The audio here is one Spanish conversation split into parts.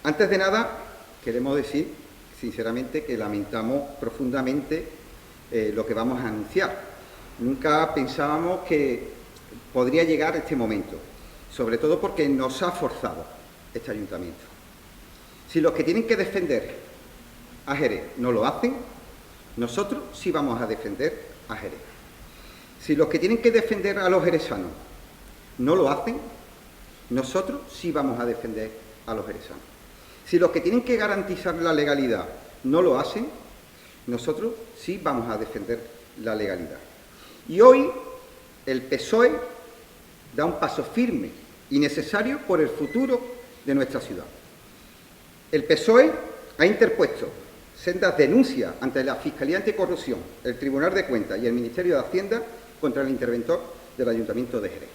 Antes de nada, queremos decir, sinceramente, que lamentamos profundamente lo que vamos a anunciar. Nunca pensábamos que podría llegar este momento, sobre todo porque nos ha forzado este ayuntamiento. Si los que tienen que defender a Jerez no lo hacen, nosotros sí vamos a defender a Jerez. Si los que tienen que defender a los jerezanos no lo hacen, nosotros sí vamos a defender a los jerezanos. Si los que tienen que garantizar la legalidad no lo hacen, nosotros sí vamos a defender la legalidad. Y hoy el PSOE da un paso firme y necesario por el futuro de nuestra ciudad. El PSOE ha interpuesto sendas denuncias ante la Fiscalía Anticorrupción, el Tribunal de Cuentas y el Ministerio de Hacienda contra el interventor del Ayuntamiento de Jerez.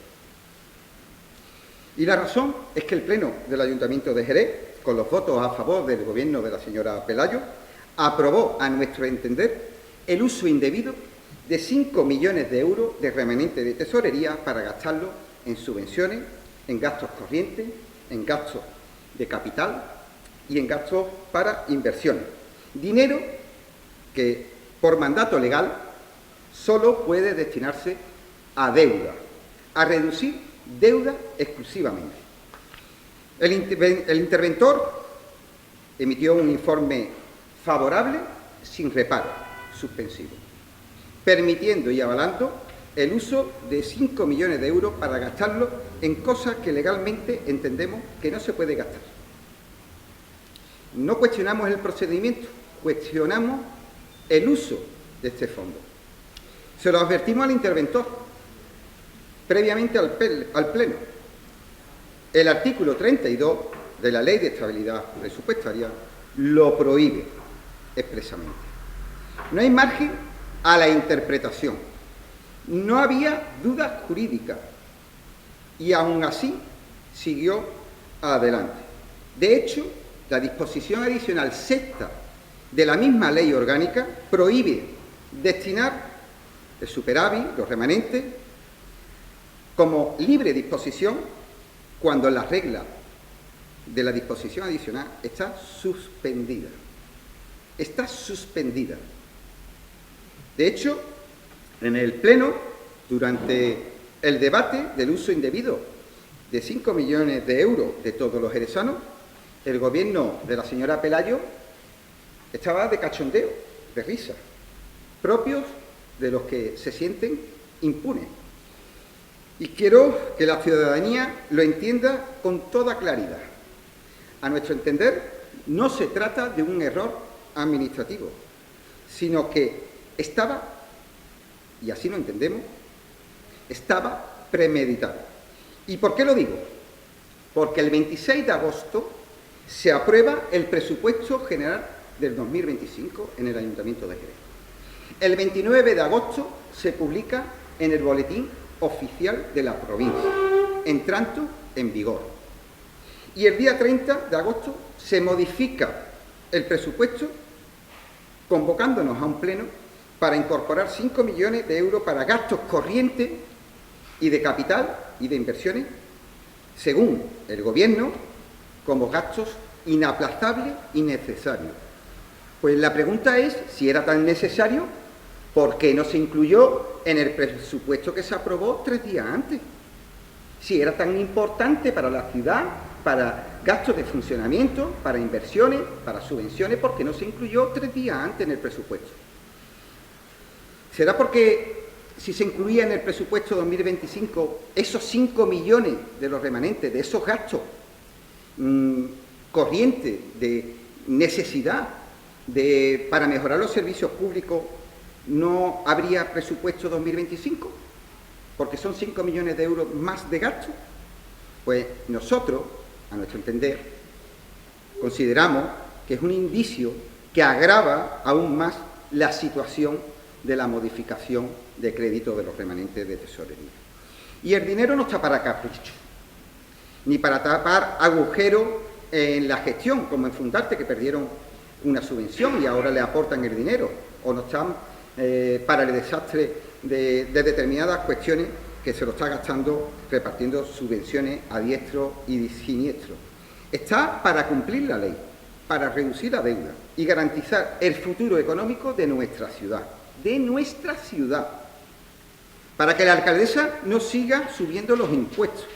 Y la razón es que el Pleno del Ayuntamiento de Jerez, con los votos a favor del Gobierno de la señora Pelayo, aprobó, a nuestro entender, el uso indebido de 5 millones de euros de remanente de tesorería para gastarlo en subvenciones, en gastos corrientes, en gastos de capital y en gastos para inversiones. Dinero que, por mandato legal, solo puede destinarse a deuda, a reducir deuda exclusivamente. El interventor emitió un informe favorable sin reparo, suspensivo, permitiendo y avalando el uso de 5 millones de euros para gastarlo en cosas que legalmente entendemos que no se puede gastar. No cuestionamos el procedimiento, cuestionamos el uso de este fondo. Se lo advertimos al interventor previamente al Pleno. El artículo 32 de la Ley de Estabilidad Presupuestaria lo prohíbe expresamente. No hay margen a la interpretación. No había duda jurídica y aún así siguió adelante. De hecho, la disposición adicional sexta de la misma ley orgánica prohíbe destinar el superávit, los remanentes, como libre disposición cuando la regla de la disposición adicional está suspendida. Está suspendida. De hecho, en el Pleno, durante el debate del uso indebido de 5 millones de euros de todos los jerezanos, el Gobierno de la señora Pelayo estaba de cachondeo, de risa, propios de los que se sienten impunes. Y quiero que la ciudadanía lo entienda con toda claridad. A nuestro entender, no se trata de un error administrativo, sino que estaba, y así lo entendemos, estaba premeditado. ¿Y por qué lo digo? Porque el 26 de agosto se aprueba el presupuesto general del 2025 en el Ayuntamiento de Jerez. El 29 de agosto se publica en el Boletín Oficial de la provincia, entrando en vigor. Y el día 30 de agosto se modifica el presupuesto convocándonos a un pleno para incorporar 5 millones de euros para gastos corrientes y de capital y de inversiones, según el Gobierno, como gastos inaplazables y necesarios. Pues la pregunta es, si era tan necesario, ¿por qué no se incluyó en el presupuesto que se aprobó 3 días antes? Si era tan importante para la ciudad, para gastos de funcionamiento, para inversiones, para subvenciones, ¿por qué no se incluyó 3 días antes en el presupuesto? ¿Será porque si se incluía en el presupuesto 2025 esos 5 millones de los remanentes, de esos gastos corrientes, de necesidad para mejorar los servicios públicos, no habría presupuesto 2025? Porque son 5 millones de euros más de gasto. Pues nosotros, a nuestro entender, consideramos que es un indicio que agrava aún más la situación de la modificación de crédito de los remanentes de tesorería. Y el dinero no está para capricho, ni para tapar agujeros en la gestión, como en Fundarte, que perdieron una subvención y ahora le aportan el dinero, o no están para el desastre de determinadas cuestiones que se lo está gastando repartiendo subvenciones a diestro y siniestro. está para cumplir la ley, para reducir la deuda y garantizar el futuro económico de nuestra ciudad, para que la alcaldesa no siga subiendo los impuestos,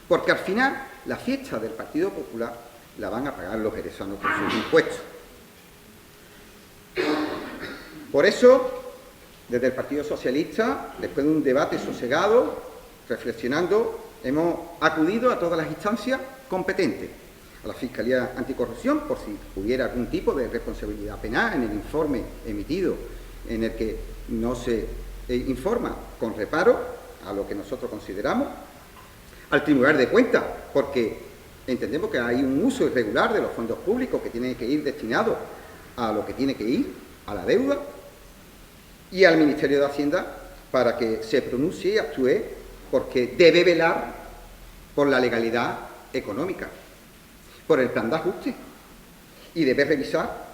porque al final la fiesta del Partido Popular la van a pagar los jerezanos con sus impuestos. Por eso, desde el Partido Socialista, después de un debate sosegado, reflexionando, hemos acudido a todas las instancias competentes, a la Fiscalía Anticorrupción, por si hubiera algún tipo de responsabilidad penal en el informe emitido, en el que no se informa con reparo a lo que nosotros consideramos, al Tribunal de Cuentas, porque entendemos que hay un uso irregular de los fondos públicos que tienen que ir destinados a lo que tiene que ir, a la deuda, y al Ministerio de Hacienda para que se pronuncie y actúe, porque debe velar por la legalidad económica, por el plan de ajuste, y debe revisar,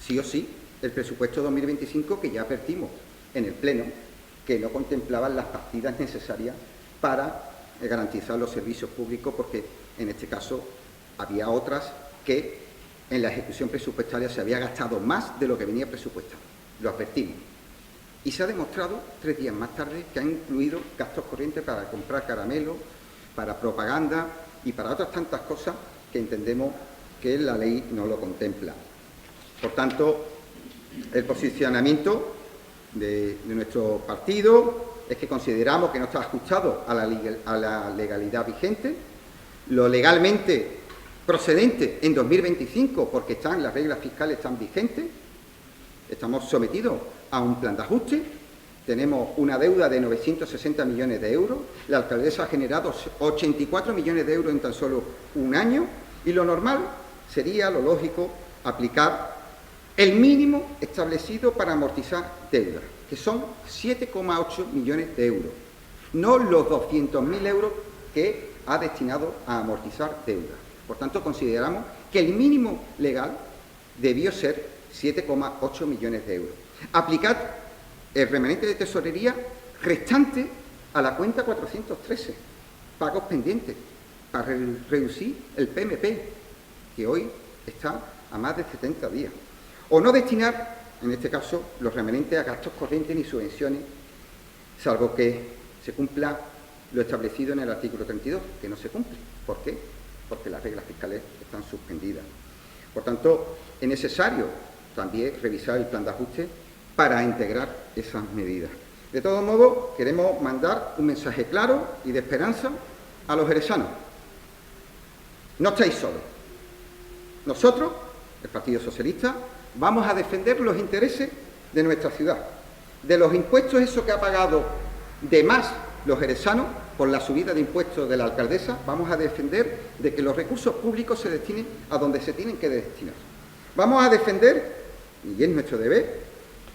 sí o sí, el presupuesto 2025 que ya advertimos en el Pleno, que no contemplaban las partidas necesarias para garantizar los servicios públicos, porque en este caso había otras que en la ejecución presupuestaria se había gastado más de lo que venía presupuestado. Lo advertimos. Y se ha demostrado 3 días más tarde que han incluido gastos corrientes para comprar caramelos, para propaganda y para otras tantas cosas que entendemos que la ley no lo contempla. Por tanto, el posicionamiento de nuestro partido es que consideramos que no está ajustado a la legalidad vigente, lo legalmente procedente en 2025, porque las reglas fiscales están vigentes, estamos sometidos a un plan de ajuste, tenemos una deuda de 960 millones de euros, la alcaldesa ha generado 84 millones de euros en tan solo un año, y lo normal sería, lo lógico, aplicar el mínimo establecido para amortizar deuda, que son 7,8 millones de euros, no los 200.000 euros que ha destinado a amortizar deuda. Por tanto, consideramos que el mínimo legal debió ser 7,8 millones de euros. Aplicar el remanente de tesorería restante a la cuenta 413, pagos pendientes, para reducir el PMP, que hoy está a más de 70 días. O no destinar, en este caso, los remanentes a gastos corrientes ni subvenciones, salvo que se cumpla lo establecido en el artículo 32, que no se cumple. ¿Por qué? Porque las reglas fiscales están suspendidas. Por tanto, es necesario también revisar el plan de ajuste para integrar esas medidas. De todos modos, queremos mandar un mensaje claro y de esperanza a los jerezanos. No estáis solos. Nosotros, el Partido Socialista, vamos a defender los intereses de nuestra ciudad. De los impuestos, eso que ha pagado de más los jerezanos por la subida de impuestos de la alcaldesa, vamos a defender de que los recursos públicos se destinen a donde se tienen que destinar. Vamos a defender, y es nuestro deber,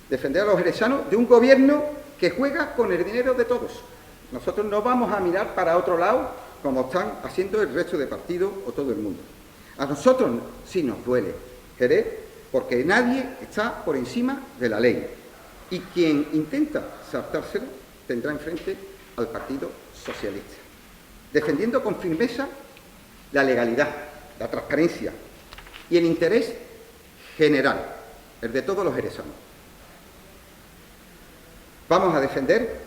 defender a los jerezanos de un gobierno que juega con el dinero de todos. Nosotros no vamos a mirar para otro lado como están haciendo el resto de partidos o todo el mundo. A nosotros sí nos duele Jerez, porque nadie está por encima de la ley. Y quien intenta saltárselo tendrá enfrente al Partido Socialista, defendiendo con firmeza la legalidad, la transparencia y el interés general, el de todos los jerezanos. Vamos a defender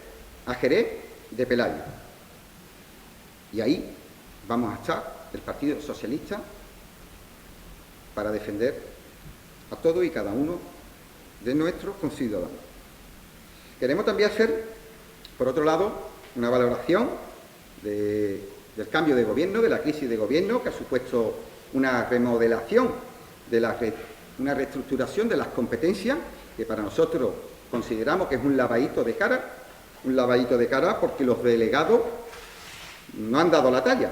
a Jerez de Pelayo. Y ahí vamos a estar el Partido Socialista para defender a todos y cada uno de nuestros conciudadanos. Queremos también hacer, por otro lado, una valoración del cambio de gobierno, de la crisis de gobierno, que ha supuesto una remodelación, una reestructuración de las competencias, que para nosotros consideramos que es un lavadito de cara porque los delegados no han dado la talla.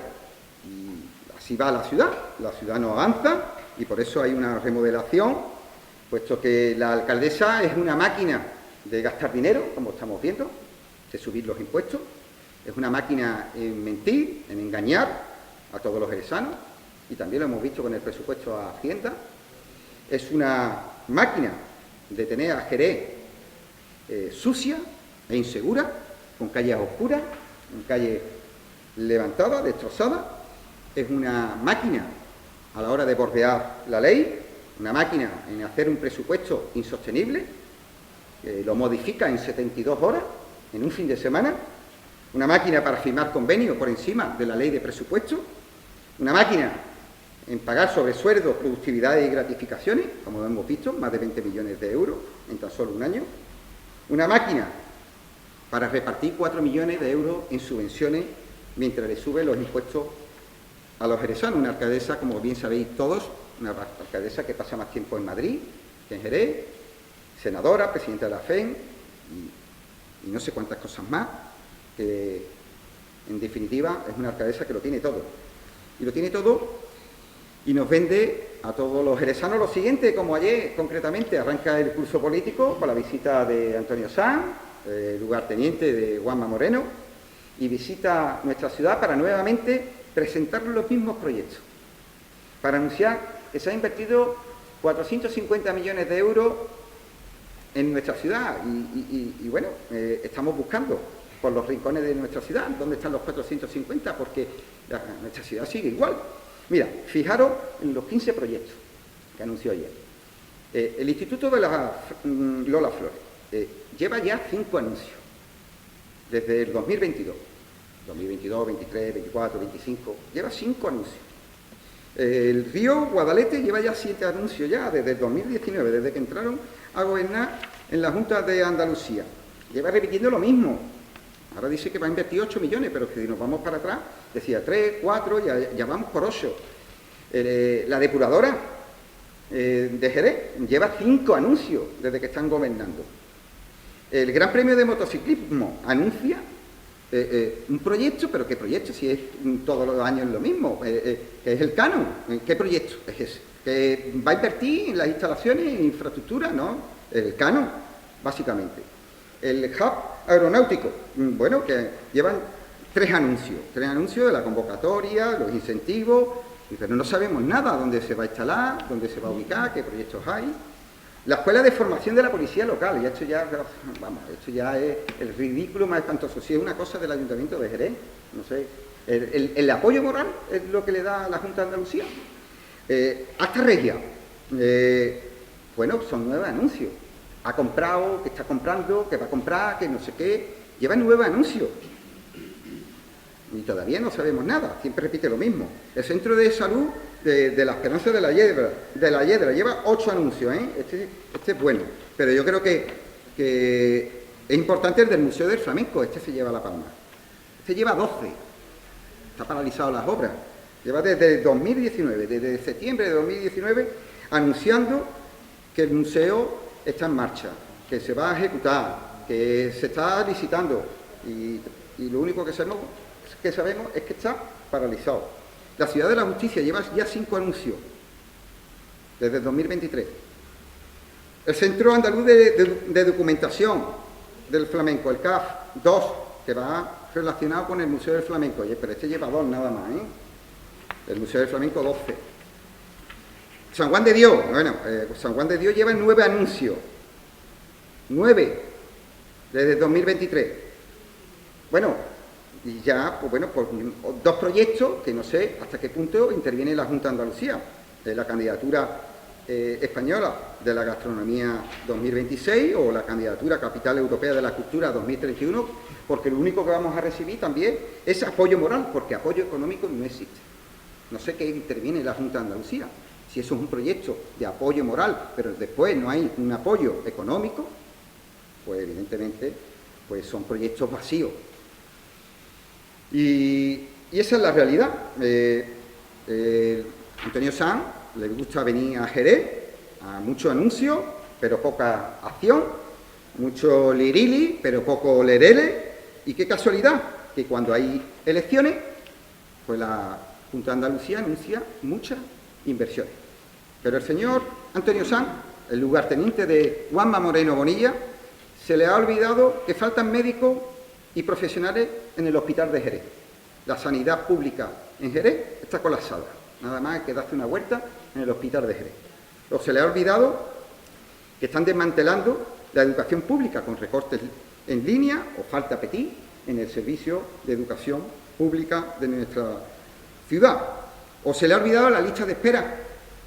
Y así va la ciudad no avanza y por eso hay una remodelación, puesto que la alcaldesa es una máquina de gastar dinero, como estamos viendo, de subir los impuestos, es una máquina en mentir, en engañar a todos los jerezanos, y también lo hemos visto con el presupuesto a Hacienda. Es una máquina de tener a Jerez sucia e insegura, con calles oscuras, con calles levantadas, destrozadas. Es una máquina a la hora de bordear la ley, una máquina en hacer un presupuesto insostenible, que lo modifica en 72 horas, en un fin de semana, una máquina para firmar convenios por encima de la ley de presupuesto, una máquina en pagar sobresueldos, productividades y gratificaciones, como hemos visto, más de 20 millones de euros en tan solo un año, una máquina para repartir 4 millones de euros en subvenciones mientras le sube los impuestos a los jerezanos, una alcaldesa, como bien sabéis todos, una alcaldesa que pasa más tiempo en Madrid que en Jerez, senadora, presidenta de la FEN y no sé cuántas cosas más, que en definitiva es una alcaldesa que lo tiene todo. Y lo tiene todo y nos vende a todos los jerezanos lo siguiente, como ayer concretamente arranca el curso político con la visita de Antonio Sanz, lugarteniente de Juanma Moreno, y visita nuestra ciudad para nuevamente presentar los mismos proyectos, para anunciar que se ha invertido 450 millones de euros en nuestra ciudad y bueno, estamos buscando por los rincones de nuestra ciudad dónde están los 450, porque nuestra ciudad sigue igual. Mira, fijaros en los 15 proyectos que anunció ayer. El Instituto de la Lola Flores lleva ya 5 anuncios desde el 2022. 2022, 23, 24, 25, lleva 5 anuncios. El Río Guadalete lleva ya 7 anuncios ya desde el 2019, desde que entraron a gobernar en la Junta de Andalucía. Lleva repitiendo lo mismo. Ahora dice que va a invertir 8 millones, pero que si nos vamos para atrás, decía 3, 4, ya vamos por 8. La depuradora de Jerez lleva 5 anuncios desde que están gobernando. El Gran Premio de Motociclismo anuncia un proyecto, pero ¿qué proyecto? Si es todos los años lo mismo, que es el canon. ¿Qué proyecto es ese? ¿Que va a invertir en las instalaciones, en infraestructura? No, el canon, básicamente. El hub aeronáutico, bueno, que llevan 3 anuncios de la convocatoria, los incentivos, pero no sabemos nada dónde se va a instalar, dónde se va a ubicar, qué proyectos hay. La escuela de formación de la policía local, y esto ya es el ridículo más espantoso. Si es una cosa del Ayuntamiento de Jerez, no sé, el apoyo moral es lo que le da a la Junta de Andalucía. Hasta Regia, bueno, son 9 anuncios. Ha comprado, que está comprando, que va a comprar, que no sé qué. Lleva 9 anuncios. Y todavía no sabemos nada, siempre repite lo mismo. El Centro de Salud de la Esperanza de la Hiedra lleva 8 anuncios, ¿eh? Este es bueno, pero yo creo que es importante el del Museo del Flamenco, este se lleva la palma. Este lleva 12, está paralizado las obras. Lleva desde 2019, desde septiembre de 2019, anunciando que el museo está en marcha, que se va a ejecutar, que se está licitando y lo único que sabemos es que está paralizado. La Ciudad de la Justicia lleva ya 5 anuncios desde el 2023. El Centro Andaluz de Documentación del Flamenco, el CAF, 2, que va relacionado con el Museo del Flamenco. Oye, pero este lleva 2 nada más, ¿eh? El Museo del Flamenco, 12. San Juan de Dios, bueno, San Juan de Dios lleva 9 anuncios. 9 desde el 2023. Bueno, y ya, pues bueno, pues 2 proyectos que no sé hasta qué punto interviene la Junta de Andalucía. La candidatura española de la gastronomía 2026 o la candidatura Capital Europea de la Cultura 2031, porque lo único que vamos a recibir también es apoyo moral, porque apoyo económico no existe. No sé qué interviene la Junta de Andalucía. Si eso es un proyecto de apoyo moral, pero después no hay un apoyo económico, pues evidentemente pues son proyectos vacíos. Y esa es la realidad. Antonio Sanz le gusta venir a Jerez, a mucho anuncio, pero poca acción, mucho lirili, pero poco lerele, y qué casualidad, que cuando hay elecciones, pues la Junta de Andalucía anuncia muchas inversiones. Pero el señor Antonio Sanz, el lugarteniente de Juanma Moreno Bonilla, se le ha olvidado que faltan médicos y profesionales en el hospital de Jerez. La sanidad pública en Jerez está colapsada. Nada más hay que darse una vuelta en el hospital de Jerez. O se le ha olvidado que están desmantelando la educación pública con recortes en línea o falta petit en el servicio de educación pública de nuestra ciudad. O se le ha olvidado la lista de espera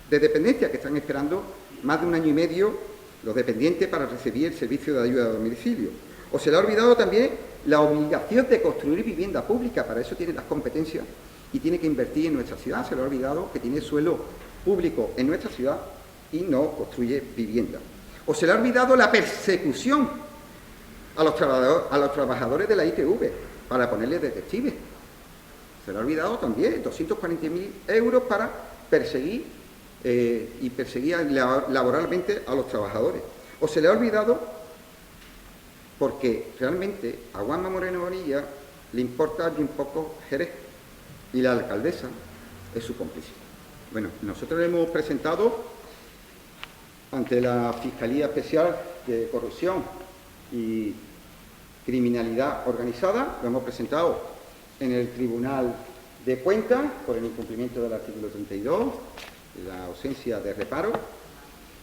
de dependencia, que están esperando más de 1 año y medio los dependientes para recibir el servicio de ayuda a domicilio. O se le ha olvidado también la obligación de construir vivienda pública, para eso tiene las competencias y tiene que invertir en nuestra ciudad. Se le ha olvidado que tiene suelo público en nuestra ciudad y no construye vivienda. O se le ha olvidado la persecución a los trabajadores de la ITV para ponerles detectives. Se le ha olvidado también 240.000 euros para perseguir laboralmente a los trabajadores. O se le ha olvidado porque realmente a Juanma Moreno Bonilla le importa bien poco Jerez y la alcaldesa es su cómplice. Bueno, nosotros le hemos presentado ante la Fiscalía Especial de Corrupción y Criminalidad Organizada, lo hemos presentado en el Tribunal de Cuentas por el incumplimiento del artículo 32, la ausencia de reparo,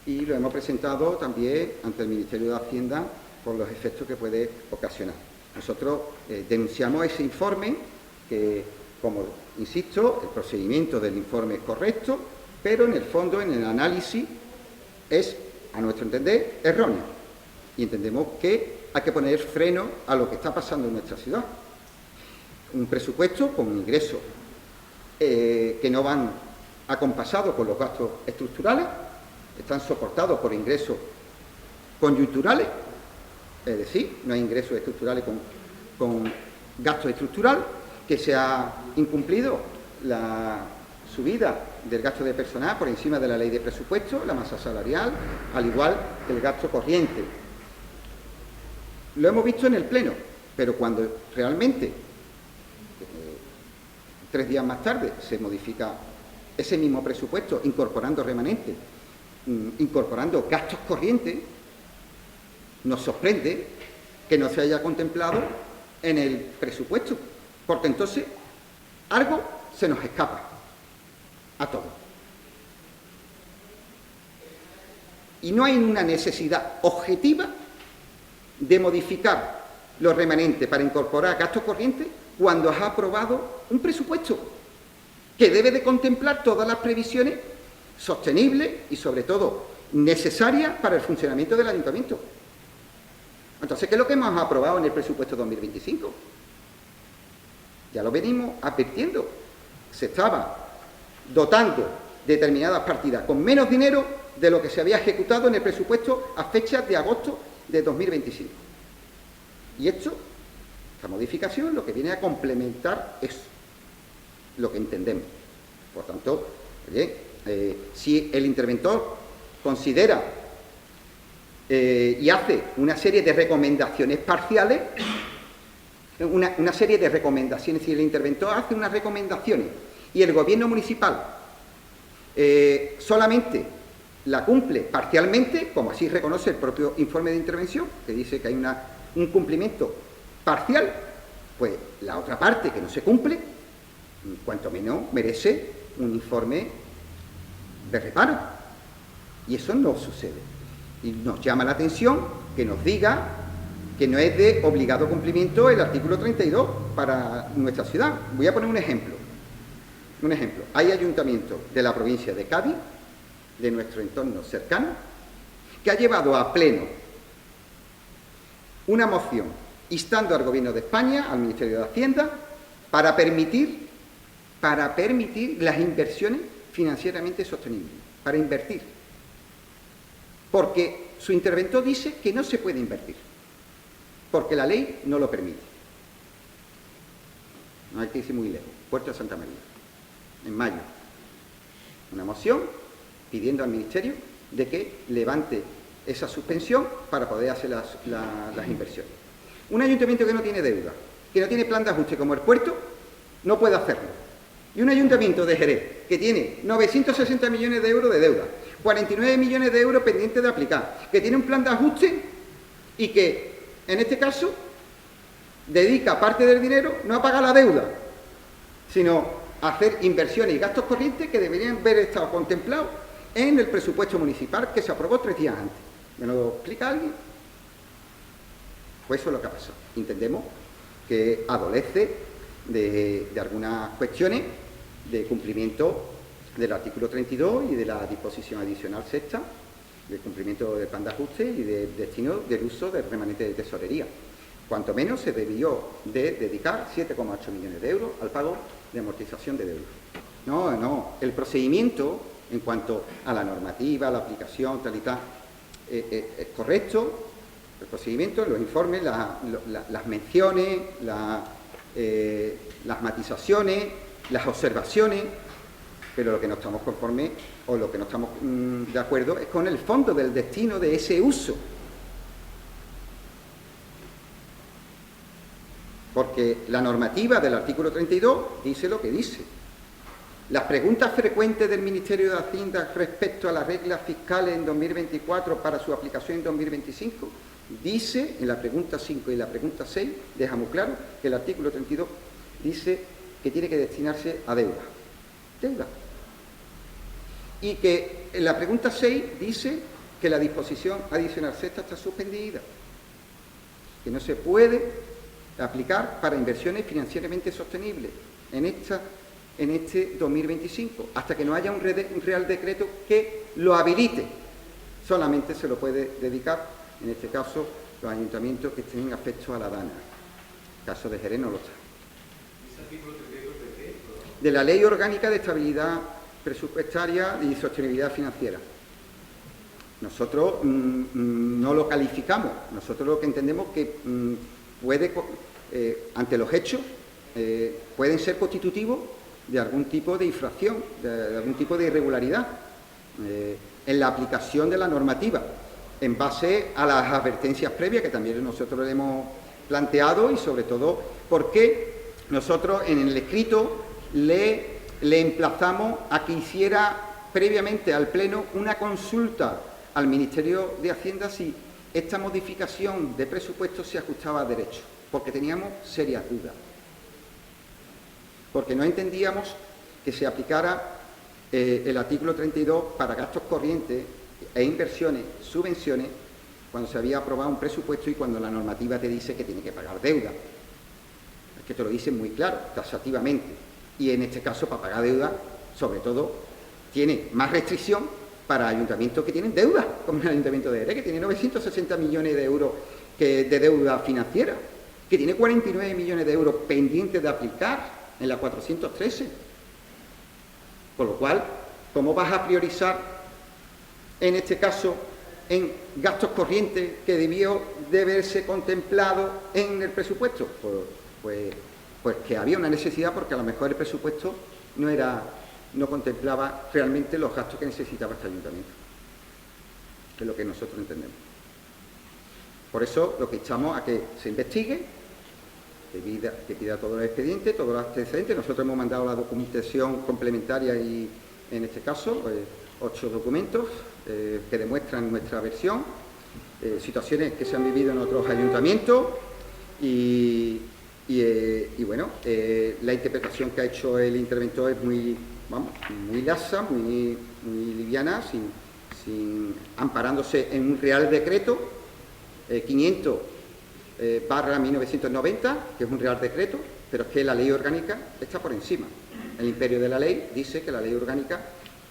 y lo hemos presentado también ante el Ministerio de Hacienda por los efectos que puede ocasionar. Nosotros denunciamos ese informe que, como insisto, el procedimiento del informe es correcto, pero en el fondo, en el análisis, es, a nuestro entender, erróneo. Y entendemos que hay que poner freno a lo que está pasando en nuestra ciudad. Un presupuesto con ingresos que no van acompasados con los gastos estructurales, están soportados por ingresos coyunturales, es decir, no hay ingresos estructurales con gasto estructural, que se ha incumplido la subida del gasto de personal por encima de la ley de presupuesto, la masa salarial, al igual que el gasto corriente. Lo hemos visto en el Pleno, pero cuando realmente 3 días más tarde se modifica ese mismo presupuesto, incorporando remanentes, incorporando gastos corrientes, nos sorprende que no se haya contemplado en el presupuesto, porque entonces algo se nos escapa a todos. Y no hay una necesidad objetiva de modificar los remanentes para incorporar gastos corrientes cuando has aprobado un presupuesto que debe de contemplar todas las previsiones sostenibles y, sobre todo, necesarias para el funcionamiento del ayuntamiento. Entonces, ¿qué es lo que hemos aprobado en el presupuesto 2025? Ya lo venimos advirtiendo. Se estaba dotando determinadas partidas con menos dinero de lo que se había ejecutado en el presupuesto a fechas de agosto de 2025. Y esta modificación lo que viene a complementar es lo que entendemos. Por tanto, oye, si el interventor considera y hace una serie de recomendaciones parciales, una serie de recomendaciones, si el interventor hace unas recomendaciones y el gobierno municipal solamente la cumple parcialmente, como así reconoce el propio informe de intervención, que dice que hay un cumplimiento parcial, pues la otra parte que no se cumple, cuanto menos merece un informe de reparo. Y eso no sucede. Y nos llama la atención que nos diga que no es de obligado cumplimiento el artículo 32 para nuestra ciudad. Voy a poner un ejemplo. Hay ayuntamientos de la provincia de Cádiz, de nuestro entorno cercano, que ha llevado a pleno una moción instando al Gobierno de España, al Ministerio de Hacienda, para permitir las inversiones financieramente sostenibles, para invertir. Porque su interventor dice que no se puede invertir, porque la ley no lo permite. No hay que irse muy lejos. Puerto de Santa María, en mayo, una moción pidiendo al Ministerio de que levante esa suspensión para poder hacer las inversiones. Un ayuntamiento que no tiene deuda, que no tiene plan de ajuste como el puerto, no puede hacerlo. Y un ayuntamiento de Jerez que tiene 960 millones de euros de deuda, 49 millones de euros pendientes de aplicar, que tiene un plan de ajuste y que, en este caso, dedica parte del dinero no a pagar la deuda, sino a hacer inversiones y gastos corrientes que deberían haber estado contemplados en el presupuesto municipal que se aprobó 3 días antes. ¿Me lo explica alguien? Pues eso es lo que ha pasado. Entendemos que adolece de algunas cuestiones de cumplimiento del artículo 32 y de la disposición adicional sexta, del cumplimiento del plan de ajuste y del destino del uso del remanente de tesorería. Cuanto menos se debió de dedicar 7,8 millones de euros al pago de amortización de deuda. No, el procedimiento en cuanto a la normativa, la aplicación, tal y tal, es correcto. El procedimiento, los informes, las menciones, las matizaciones, las observaciones, pero lo que no estamos conformes o lo que no estamos de acuerdo es con el fondo del destino de ese uso. Porque la normativa del artículo 32 dice lo que dice. Las preguntas frecuentes del Ministerio de Hacienda respecto a las reglas fiscales en 2024 para su aplicación en 2025, dice en la pregunta 5 y la pregunta 6, deja muy claro que el artículo 32 dice que tiene que destinarse a deuda. Deuda. Y que en la pregunta 6 dice que la disposición adicional sexta está suspendida, que no se puede aplicar para inversiones financieramente sostenibles en este 2025, hasta que no haya un real decreto que lo habilite. Solamente se lo puede dedicar, en este caso, los ayuntamientos que estén afectos a la DANA. El caso de Jerez no lo está. ¿Ese artículo 32 de qué? De la Ley Orgánica de Estabilidad Presupuestaria y Sostenibilidad Financiera. Nosotros no lo calificamos. Nosotros lo que entendemos que puede, ante los hechos, pueden ser constitutivos de algún tipo de infracción, de algún tipo de irregularidad en la aplicación de la normativa, en base a las advertencias previas que también nosotros le hemos planteado y sobre todo porque nosotros en el escrito le emplazamos a que hiciera previamente al Pleno una consulta al Ministerio de Hacienda si esta modificación de presupuesto se ajustaba a derecho, porque teníamos serias dudas. Porque no entendíamos que se aplicara el artículo 32 para gastos corrientes e inversiones, subvenciones, cuando se había aprobado un presupuesto y cuando la normativa te dice que tiene que pagar deuda. Es que te lo dicen muy claro, taxativamente. Y en este caso, para pagar deuda, sobre todo, tiene más restricción para ayuntamientos que tienen deuda, como el Ayuntamiento de Jerez, que tiene 960 millones de euros de deuda financiera, que tiene 49 millones de euros pendientes de aplicar en la 413. Con lo cual, ¿cómo vas a priorizar, en este caso, en gastos corrientes que debió de haberse contemplado en el presupuesto? Pues que había una necesidad, porque a lo mejor el presupuesto no contemplaba realmente los gastos que necesitaba este ayuntamiento, que es lo que nosotros entendemos. Por eso lo que echamos a que se investigue, que pida todos los expedientes, todos los antecedentes. Nosotros hemos mandado la documentación complementaria y, en este caso, 8 documentos que demuestran nuestra versión, situaciones que se han vivido en otros ayuntamientos y bueno, la interpretación que ha hecho el interventor es muy lasa, muy liviana, amparándose en un Real Decreto 500/1990, que es un Real Decreto, pero es que la ley orgánica está por encima. El imperio de la ley dice que la ley orgánica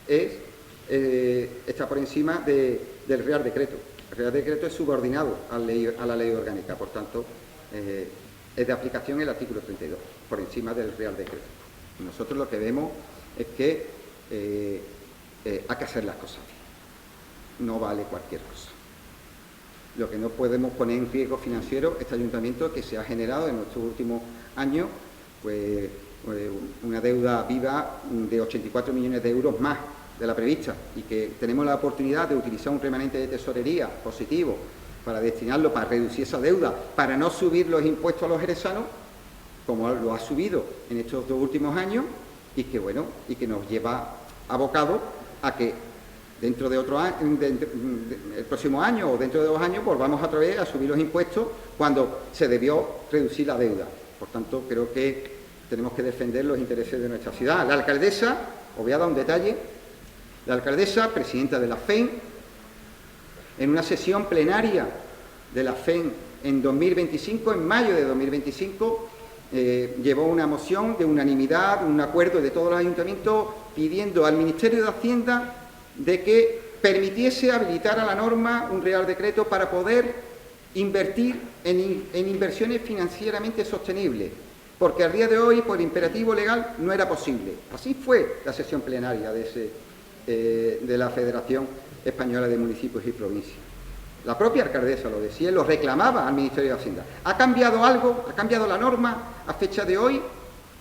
está por encima del Real Decreto. El Real Decreto es subordinado a la ley orgánica, por tanto, es de aplicación el artículo 32, por encima del Real Decreto. Nosotros lo que vemos es que hay que hacer las cosas bien. No vale cualquier cosa. Lo que no podemos poner en riesgo financiero este ayuntamiento, que se ha generado en estos últimos años pues una deuda viva de 84 millones de euros más de la prevista, y que tenemos la oportunidad de utilizar un remanente de tesorería positivo para destinarlo, para reducir esa deuda, para no subir los impuestos a los jerezanos, como lo ha subido en estos 2 últimos años, y que nos lleva abocado a que dentro de otro año, el próximo año o dentro de 2 años, volvamos otra vez a subir los impuestos cuando se debió reducir la deuda. Por tanto, creo que tenemos que defender los intereses de nuestra ciudad. La alcaldesa, os voy a dar un detalle, la alcaldesa, presidenta de la FEN, en una sesión plenaria de la FEN en 2025, en mayo de 2025, llevó una moción de unanimidad, un acuerdo de todos los ayuntamientos pidiendo al Ministerio de Hacienda de que permitiese habilitar a la norma un Real Decreto para poder invertir en inversiones financieramente sostenibles, porque al día de hoy, por imperativo legal, no era posible. Así fue la sesión plenaria de la Federación Española de Municipios y Provincias. La propia alcaldesa lo decía, lo reclamaba al Ministerio de Hacienda. ¿Ha cambiado algo? ¿Ha cambiado la norma a fecha de hoy?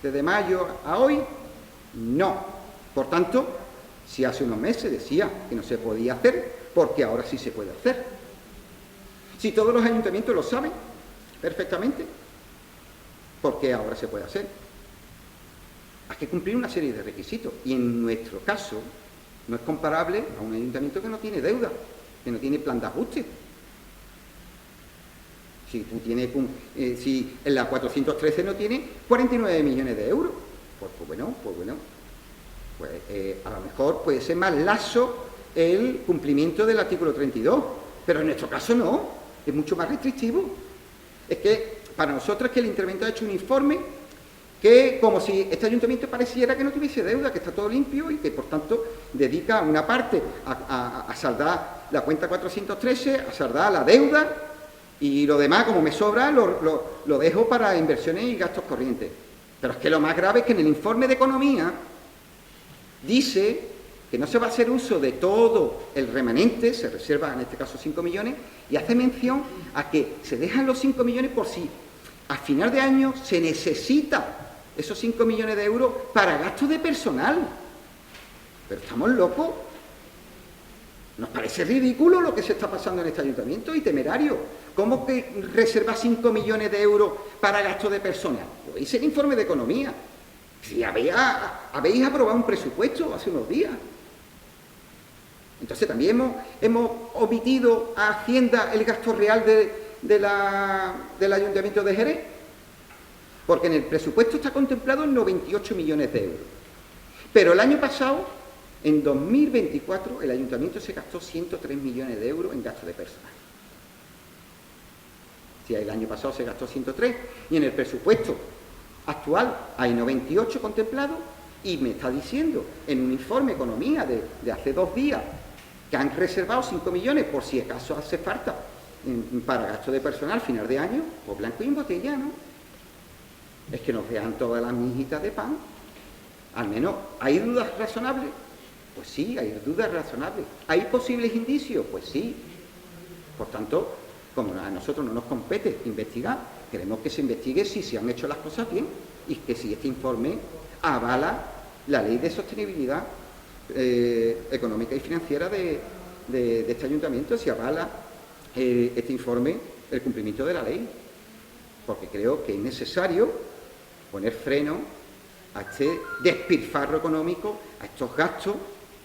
¿Desde mayo a hoy? No. Por tanto, si hace unos meses decía que no se podía hacer, porque ahora sí se puede hacer. Si todos los ayuntamientos lo saben perfectamente, porque ahora se puede hacer. Hay que cumplir una serie de requisitos y en nuestro caso no es comparable a un ayuntamiento que no tiene deuda, que no tiene plan de ajuste. Si tú tienes, si en la 413 no tiene 49 millones de euros, pues bueno, a lo mejor puede ser más laxo el cumplimiento del artículo 32, pero en nuestro caso no, es mucho más restrictivo. Es que para nosotros es que el interventor ha hecho un informe que como si este ayuntamiento pareciera que no tuviese deuda, que está todo limpio y que por tanto dedica una parte a saldar la cuenta 413, a saldar la deuda y lo demás, como me sobra, lo dejo para inversiones y gastos corrientes. Pero es que lo más grave es que en el informe de economía dice que no se va a hacer uso de todo el remanente, se reserva en este caso 5 millones, y hace mención a que se dejan los 5 millones por si al final de año se necesita esos 5 millones de euros para gastos de personal. Pero estamos locos. Nos parece ridículo lo que se está pasando en este ayuntamiento y temerario. ¿Cómo que reserva 5 millones de euros para gastos de personal? Lo hice el informe de economía. Si habéis aprobado un presupuesto hace unos días. Entonces también hemos omitido a Hacienda el gasto real del Ayuntamiento de Jerez, porque en el presupuesto está contemplado en 98 millones de euros. Pero el año pasado, en 2024, el Ayuntamiento se gastó 103 millones de euros en gasto de personal. Si el año pasado se gastó 103 y en el presupuesto actual hay 98 contemplados, y me está diciendo en un informe economía de hace 2 días que han reservado 5 millones por si acaso hace falta para gasto de personal final de año, pues blanco y en botella, ¿no? Es que nos vean todas las mijitas de pan. Al menos, ¿hay dudas razonables? Pues sí, hay dudas razonables. ¿Hay posibles indicios? Pues sí. Por tanto, como a nosotros no nos compete investigar, queremos que se investigue si se han hecho las cosas bien y que si este informe avala la ley de sostenibilidad económica y financiera de este ayuntamiento, si avala este informe el cumplimiento de la ley, porque creo que es necesario poner freno a este despilfarro económico, a estos gastos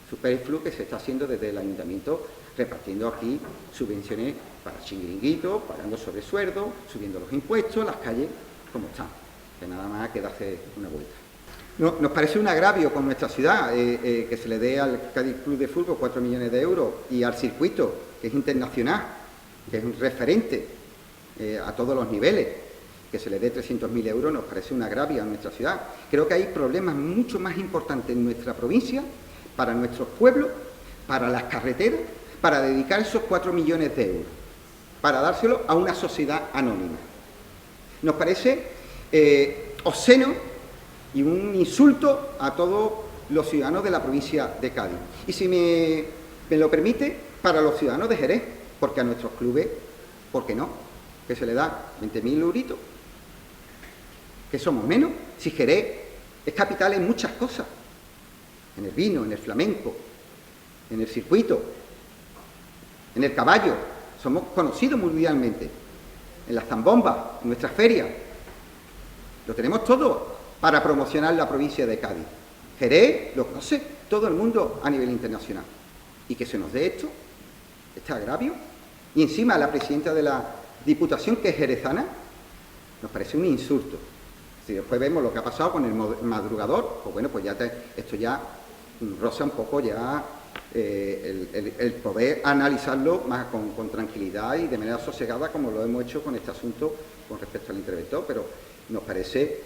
superfluos que se está haciendo desde el ayuntamiento, repartiendo aquí subvenciones para chinguiringuitos, pagando sobresueldos, subiendo los impuestos, las calles como están, que nada más que darse una vuelta. No, nos parece un agravio con nuestra ciudad que se le dé al Cádiz Club de Fútbol 4 millones de euros y al circuito, que es internacional, que es un referente a todos los niveles, que se le dé 300.000 euros, nos parece un agravio a nuestra ciudad. Creo que hay problemas mucho más importantes en nuestra provincia, para nuestros pueblos, para las carreteras, para dedicar esos 4 millones de euros, para dárselo a una sociedad anónima. Nos parece obsceno y un insulto a todos los ciudadanos de la provincia de Cádiz. Y si me lo permite, para los ciudadanos de Jerez, porque a nuestros clubes, ¿por qué no? Que se le da 20.000 euritos, que somos menos, si Jerez es capital en muchas cosas, en el vino, en el flamenco, en el circuito, en el caballo, somos conocidos mundialmente, en las zambombas, en nuestras ferias, lo tenemos todo para promocionar la provincia de Cádiz. Jerez lo conoce todo el mundo a nivel internacional, y que se nos dé esto, este agravio, y encima la presidenta de la Diputación, que es jerezana, nos parece un insulto. Si después vemos lo que ha pasado con el madrugador, pues bueno, pues ya esto ya roza un poco ya el poder analizarlo más con tranquilidad y de manera sosegada, como lo hemos hecho con este asunto con respecto al interventor, pero nos parece,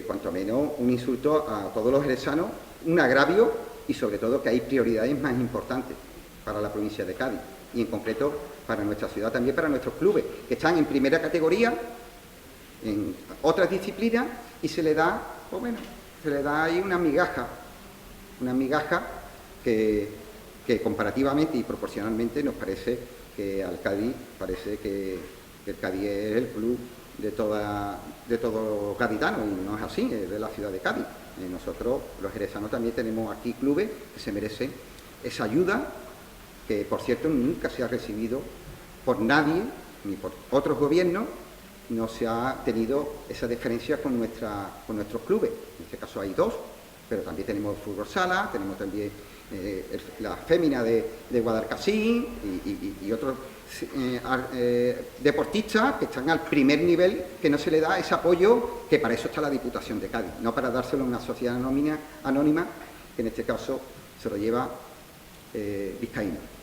cuanto menos, un insulto a todos los jerezanos, un agravio y, sobre todo, que hay prioridades más importantes para la provincia de Cádiz y, en concreto, para nuestra ciudad, también para nuestros clubes, que están en primera categoría, en otras disciplinas, y se le da, pues bueno, se le da ahí una migaja que comparativamente y proporcionalmente nos parece que al Cádiz, parece que el Cádiz es el club de todo gaditano, y no es así, es de la ciudad de Cádiz. Nosotros, los jerezanos, también tenemos aquí clubes que se merecen esa ayuda, que por cierto nunca se ha recibido por nadie, ni por otros gobiernos, no se ha tenido esa deferencia con nuestros clubes. En este caso hay dos, pero también tenemos el fútbol sala, tenemos también la fémina de Guadalcacín y otros deportistas que están al primer nivel, que no se le da ese apoyo, que para eso está la Diputación de Cádiz, no para dárselo a una sociedad anónima, que en este caso se lo lleva Vizcaíno.